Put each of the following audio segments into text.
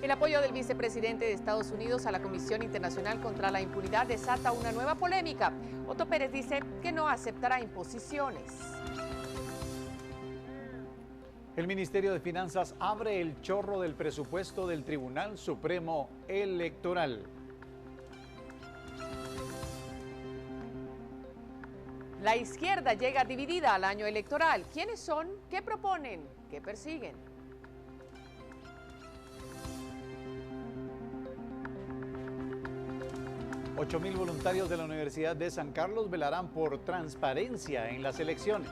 El apoyo del vicepresidente de Estados Unidos a la Comisión Internacional contra la Impunidad desata una nueva polémica. Otto Pérez dice que no aceptará imposiciones. El Ministerio de Finanzas abre el chorro del presupuesto del Tribunal Supremo Electoral. La izquierda llega dividida al año electoral. ¿Quiénes son? ¿Qué proponen? ¿Qué persiguen? $8,000 voluntarios de la Universidad de San Carlos velarán por transparencia en las elecciones.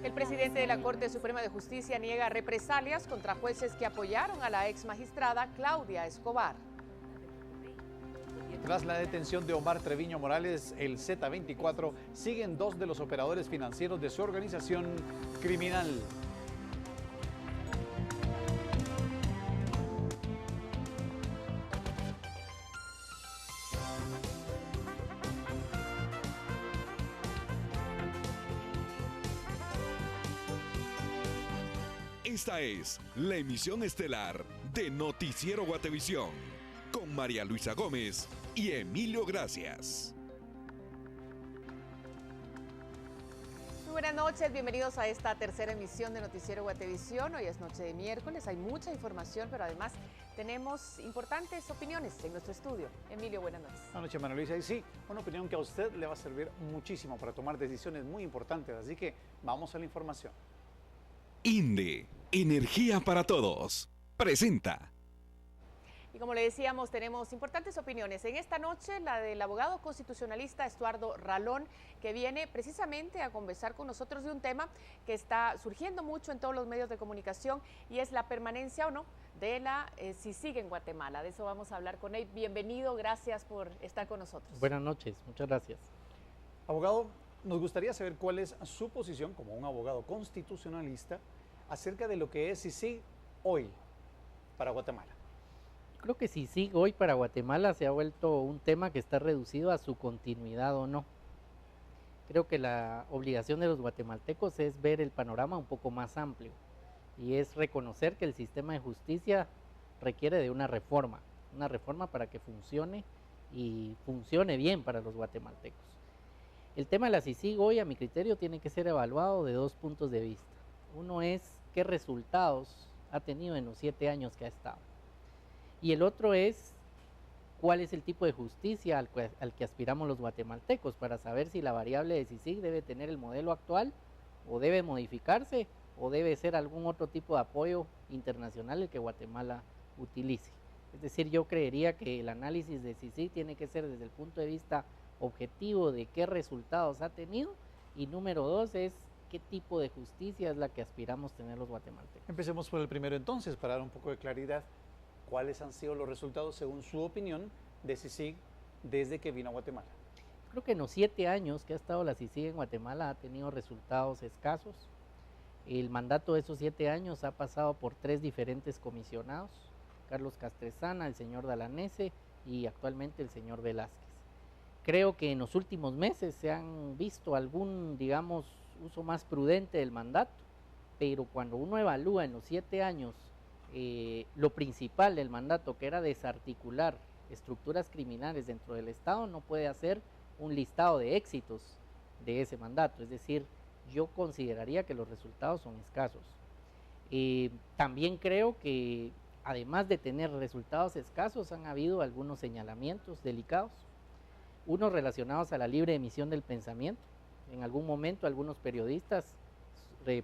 El presidente de la Corte Suprema de Justicia niega represalias contra jueces que apoyaron a la ex magistrada Claudia Escobar. Tras la detención de Omar Treviño Morales, el Z24, siguen 2 de los operadores financieros de su organización criminal. Esta es la emisión estelar de Noticiero Guatevisión, con María Luisa Gómez y Emilio Gracias. Muy buenas noches, bienvenidos a esta tercera emisión de Noticiero Guatevisión. Hoy es noche de miércoles, hay mucha información, pero además tenemos importantes opiniones en nuestro estudio. Emilio, buenas noches. Buenas noches, María Luisa. Y sí, una opinión que a usted le va a servir muchísimo para tomar decisiones muy importantes, así que vamos a la información. INDE, Energía para Todos, presenta. Y como le decíamos, tenemos importantes opiniones. En esta noche, la del abogado constitucionalista Estuardo Ralón, que viene precisamente a conversar con nosotros de un tema que está surgiendo mucho en todos los medios de comunicación y es la permanencia o no de la CICIG en Guatemala. De eso vamos a hablar con él. Bienvenido, gracias por estar con nosotros. Buenas noches, muchas gracias. Abogado, nos gustaría saber cuál es su posición como un abogado constitucionalista acerca de lo que es CICIG hoy para Guatemala. Creo que CICIG hoy para Guatemala se ha vuelto un tema que está reducido a su continuidad o no. Creo que la obligación de los guatemaltecos es ver el panorama un poco más amplio y es reconocer que el sistema de justicia requiere de una reforma para que funcione y funcione bien para los guatemaltecos. El tema de la CICIG hoy, a mi criterio, tiene que ser evaluado de 2 puntos de vista. Uno es qué resultados ha tenido en los 7 años que ha estado. Y el otro es cuál es el tipo de justicia al que aspiramos los guatemaltecos para saber si la variable de CICIG debe tener el modelo actual o debe modificarse o debe ser algún otro tipo de apoyo internacional el que Guatemala utilice. Es decir, yo creería que el análisis de CICIG tiene que ser desde el punto de vista objetivo de qué resultados ha tenido y número 2 es qué tipo de justicia es la que aspiramos tener los guatemaltecos. Empecemos por el primero entonces, para dar un poco de claridad. ¿Cuáles han sido los resultados, según su opinión, de CICIG desde que vino a Guatemala? Creo que en los 7 años que ha estado la CICIG en Guatemala ha tenido resultados escasos. El mandato de esos 7 años ha pasado por 3 diferentes comisionados, Carlos Castresana, el señor Dalanese y actualmente el señor Velázquez. Creo que en los últimos meses se han visto algún, digamos, uso más prudente del mandato, pero cuando uno evalúa en los 7 años lo principal del mandato, que era desarticular estructuras criminales dentro del Estado, no puede hacer un listado de éxitos de ese mandato. Es decir, yo consideraría que los resultados son escasos. También creo que además de tener resultados escasos, han habido algunos señalamientos delicados, unos relacionados a la libre emisión del pensamiento. En algún momento algunos periodistas,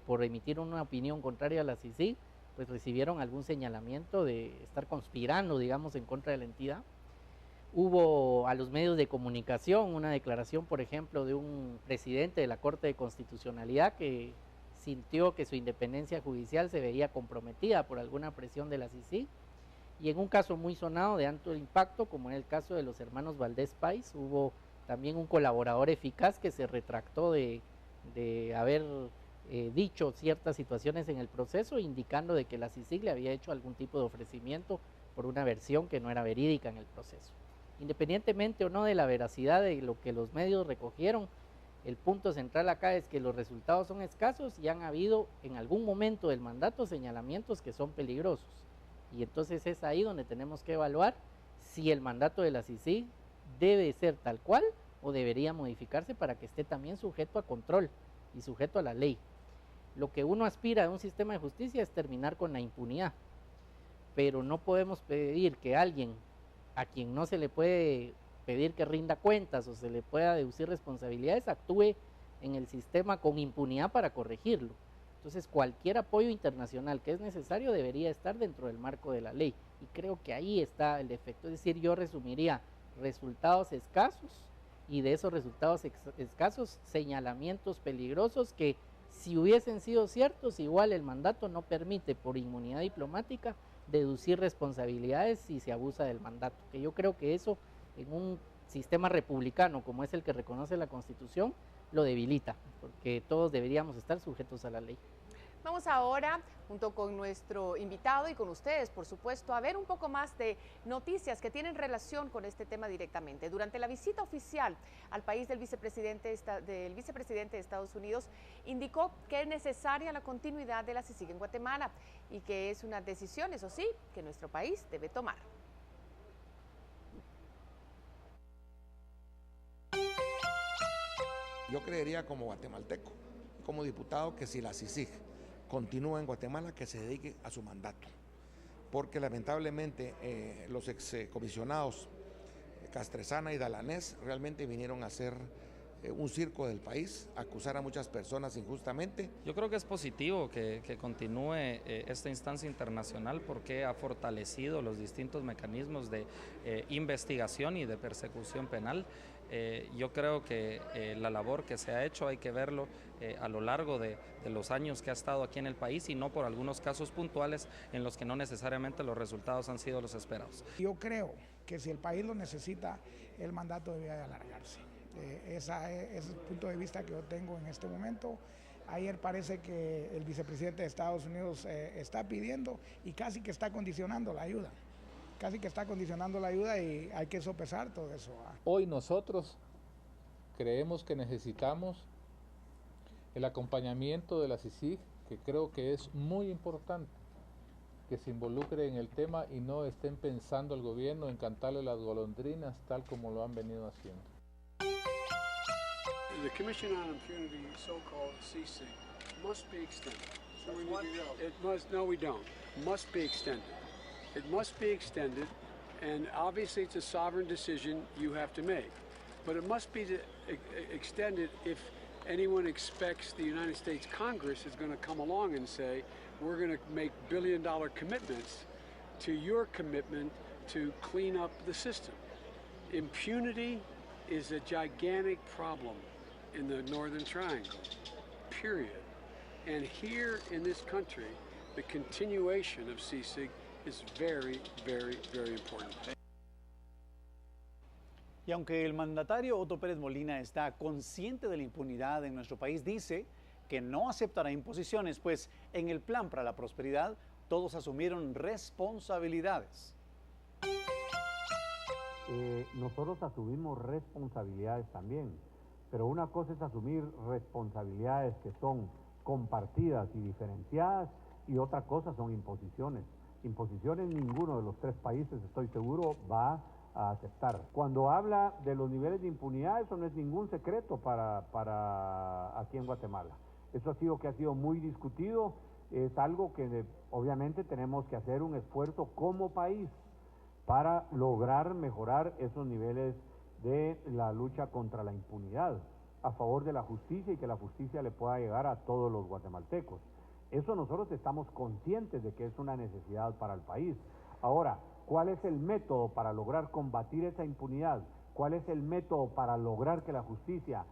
por emitir una opinión contraria a la CICIG, pues recibieron algún señalamiento de estar conspirando, digamos, en contra de la entidad. Hubo a los medios de comunicación una declaración, por ejemplo, de un presidente de la Corte de Constitucionalidad que sintió que su independencia judicial se veía comprometida por alguna presión de la CICIG. Y en un caso muy sonado de alto impacto, como en el caso de los hermanos Valdés Pais, hubo también un colaborador eficaz que se retractó de haber dicho ciertas situaciones en el proceso, indicando de que la CICIG le había hecho algún tipo de ofrecimiento por una versión que no era verídica en el proceso. Independientemente o no de la veracidad de lo que los medios recogieron, El punto central acá es que los resultados son escasos y han habido en algún momento del mandato señalamientos que son peligrosos. Y entonces es ahí donde tenemos que evaluar si el mandato de la CICIG debe ser tal cual o debería modificarse para que esté también sujeto a control y sujeto a la ley. Lo que uno aspira de un sistema de justicia es terminar con la impunidad, pero no podemos pedir que alguien a quien no se le puede pedir que rinda cuentas o se le pueda deducir responsabilidades, actúe en el sistema con impunidad para corregirlo. Entonces, cualquier apoyo internacional que es necesario debería estar dentro del marco de la ley. Y creo que ahí está el defecto. Es decir, yo resumiría resultados escasos y de esos resultados escasos, señalamientos peligrosos que si hubiesen sido ciertos, igual el mandato no permite por inmunidad diplomática deducir responsabilidades si se abusa del mandato. Que yo creo que eso en un sistema republicano como es el que reconoce la Constitución, lo debilita, porque todos deberíamos estar sujetos a la ley. Vamos ahora, junto con nuestro invitado y con ustedes, por supuesto, a ver un poco más de noticias que tienen relación con este tema directamente. Durante la visita oficial al país del vicepresidente de Estados Unidos, indicó que es necesaria la continuidad de la CICIG en Guatemala y que es una decisión, eso sí, que nuestro país debe tomar. Yo creería como guatemalteco, como diputado, que si la CICIG continúa en Guatemala, que se dedique a su mandato, porque lamentablemente los excomisionados Castresana y Dalanés realmente vinieron a hacer un circo del país, acusar a muchas personas injustamente. Yo creo que es positivo que continúe esta instancia internacional porque ha fortalecido los distintos mecanismos de investigación y de persecución penal. Yo creo que la labor que se ha hecho hay que verlo a lo largo de los años que ha estado aquí en el país y no por algunos casos puntuales en los que no necesariamente los resultados han sido los esperados. Yo creo que si el país lo necesita, el mandato debería de alargarse. Ese es el punto de vista que yo tengo en este momento. Ayer parece que el vicepresidente de Estados Unidos está pidiendo y casi que está condicionando la ayuda. Casi que está condicionando la ayuda y hay que sopesar todo eso. Hoy nosotros creemos que necesitamos el acompañamiento de la CICIG, que creo que es muy importante que se involucre en el tema y no estén pensando el gobierno en cantarle las golondrinas tal como lo han venido haciendo. The Commission on Impunity, so-called CICIG, must be extended. So we need it must, no we don't, must be extended. It must be extended, and obviously it's a sovereign decision you have to make. But it must be extended if anyone expects the United States Congress is going to come along and say, we're going to make billion-dollar commitments to your commitment to clean up the system. Impunity is a gigantic problem in the Northern Triangle, period. And here in this country, the continuation of CICIG is very, very, very important. Y aunque el mandatario Otto Pérez Molina está consciente de la impunidad en nuestro país, dice que no aceptará imposiciones, pues en el Plan para la Prosperidad todos asumieron responsabilidades. Nosotros asumimos responsabilidades también, pero una cosa es asumir responsabilidades que son compartidas y diferenciadas y otra cosa son imposiciones. Imposiciones ninguno de los tres países, estoy seguro, va a aceptar. Cuando habla de los niveles de impunidad, eso no es ningún secreto para aquí en Guatemala. Eso ha sido muy discutido, es algo que obviamente tenemos que hacer un esfuerzo como país para lograr mejorar esos niveles de la lucha contra la impunidad, a favor de la justicia y que la justicia le pueda llegar a todos los guatemaltecos. Eso nosotros estamos conscientes de que es una necesidad para el país. Ahora, ¿cuál es el método para lograr combatir esa impunidad? ¿Cuál es el método para lograr que la justicia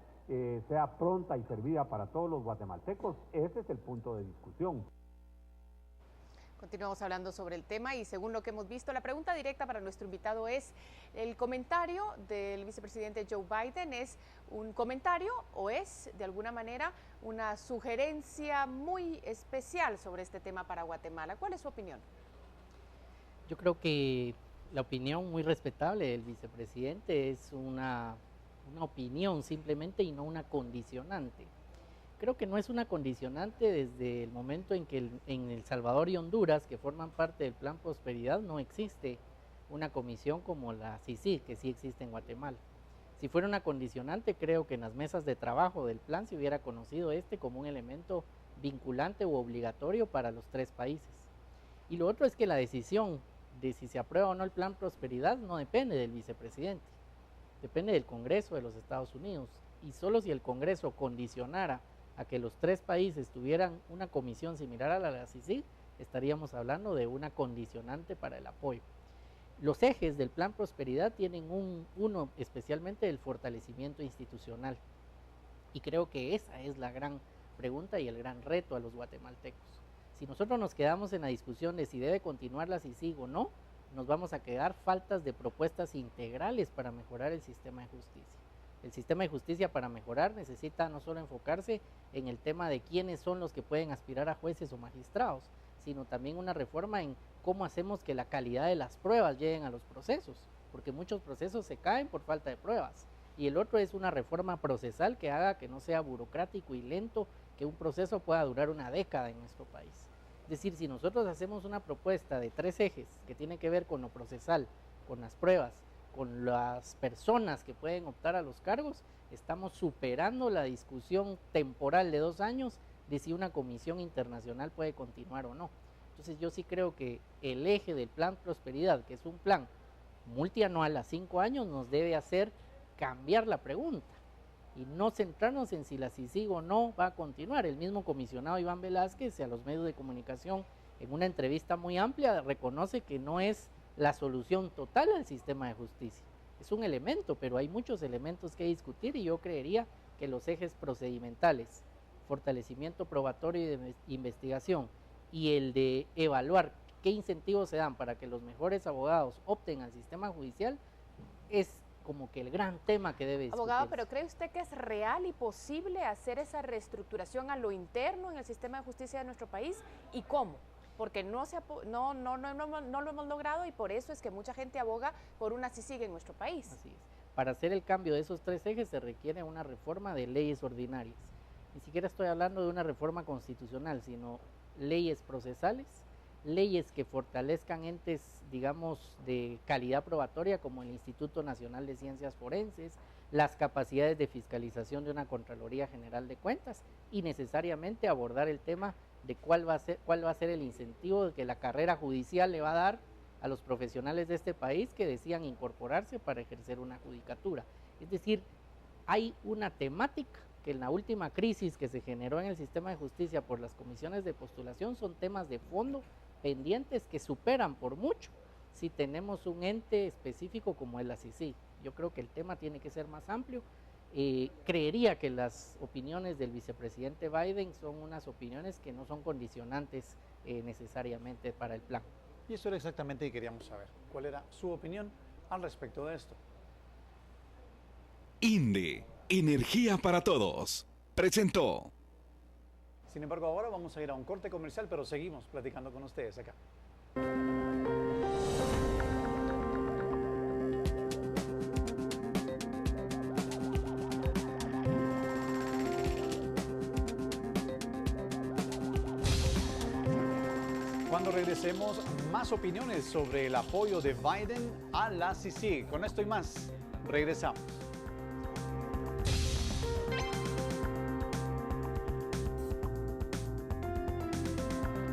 sea pronta y servida para todos los guatemaltecos? Ese es el punto de discusión. Continuamos hablando sobre el tema y según lo que hemos visto, la pregunta directa para nuestro invitado es, ¿el comentario del vicepresidente Joe Biden es un comentario o es de alguna manera una sugerencia muy especial sobre este tema para Guatemala? ¿Cuál es su opinión? Yo creo que la opinión muy respetable del vicepresidente es una una opinión simplemente y no una condicionante. Creo que no es una condicionante desde el momento en que en El Salvador y Honduras, que forman parte del Plan Prosperidad, no existe una comisión como la CICIG, que sí existe en Guatemala. Si fuera una condicionante, creo que en las mesas de trabajo del plan se hubiera conocido como un elemento vinculante u obligatorio para los 3 países. Y lo otro es que la decisión de si se aprueba o no el Plan Prosperidad no depende del vicepresidente, depende del Congreso de los Estados Unidos. Y solo si el Congreso condicionara a que los 3 países tuvieran una comisión similar a la CICIG, estaríamos hablando de una condicionante para el apoyo. Los ejes del Plan Prosperidad tienen uno especialmente el fortalecimiento institucional, y creo que esa es la gran pregunta y el gran reto a los guatemaltecos. Si nosotros nos quedamos en la discusión de si debe continuar la CICIG o no, nos vamos a quedar faltas de propuestas integrales para mejorar el sistema de justicia. El sistema de justicia, para mejorar, necesita no solo enfocarse en el tema de quiénes son los que pueden aspirar a jueces o magistrados, sino también una reforma en cómo hacemos que la calidad de las pruebas lleguen a los procesos, porque muchos procesos se caen por falta de pruebas. Y el otro es una reforma procesal que haga que no sea burocrático y lento, que un proceso pueda durar una década en nuestro país. Es decir, si nosotros hacemos una propuesta de 3 ejes que tiene que ver con lo procesal, con las pruebas, con las personas que pueden optar a los cargos, estamos superando la discusión temporal de 2 años de si una comisión internacional puede continuar o no. Entonces yo sí creo que el eje del Plan Prosperidad, que es un plan multianual a 5 años, nos debe hacer cambiar la pregunta y no centrarnos en si la CICIG o no va a continuar. El mismo comisionado Iván Velázquez a los medios de comunicación en una entrevista muy amplia reconoce que no es la solución total al sistema de justicia. Es un elemento, pero hay muchos elementos que discutir, y yo creería que los ejes procedimentales, fortalecimiento probatorio y de investigación, y el de evaluar qué incentivos se dan para que los mejores abogados opten al sistema judicial, es como que el gran tema que debe discutirse. Abogado, ¿pero cree usted que es real y posible hacer esa reestructuración a lo interno en el sistema de justicia de nuestro país? ¿Y cómo? Porque no lo hemos logrado, y por eso es que mucha gente aboga por una CICIG en nuestro país. Así es. Para hacer el cambio de esos 3 ejes se requiere una reforma de leyes ordinarias. Ni siquiera estoy hablando de una reforma constitucional, sino leyes procesales, leyes que fortalezcan entes, digamos, de calidad probatoria, como el Instituto Nacional de Ciencias Forenses, las capacidades de fiscalización de una Contraloría General de Cuentas, y necesariamente abordar el tema de cuál va a ser el incentivo que la carrera judicial le va a dar a los profesionales de este país que desean incorporarse para ejercer una judicatura. Es decir, hay una temática que en la última crisis que se generó en el sistema de justicia por las comisiones de postulación son temas de fondo pendientes que superan por mucho si tenemos un ente específico como el CICIG. Yo creo que el tema tiene que ser más amplio. Creería que las opiniones del vicepresidente Biden son unas opiniones que no son condicionantes necesariamente para el plan. Y eso era exactamente lo que queríamos saber. ¿Cuál era su opinión al respecto de esto? INDE, Energía para Todos, presentó. Sin embargo, ahora vamos a ir a un corte comercial, pero seguimos platicando con ustedes acá. Cuando regresemos, más opiniones sobre el apoyo de Biden a la CICIG. Con esto y más, regresamos.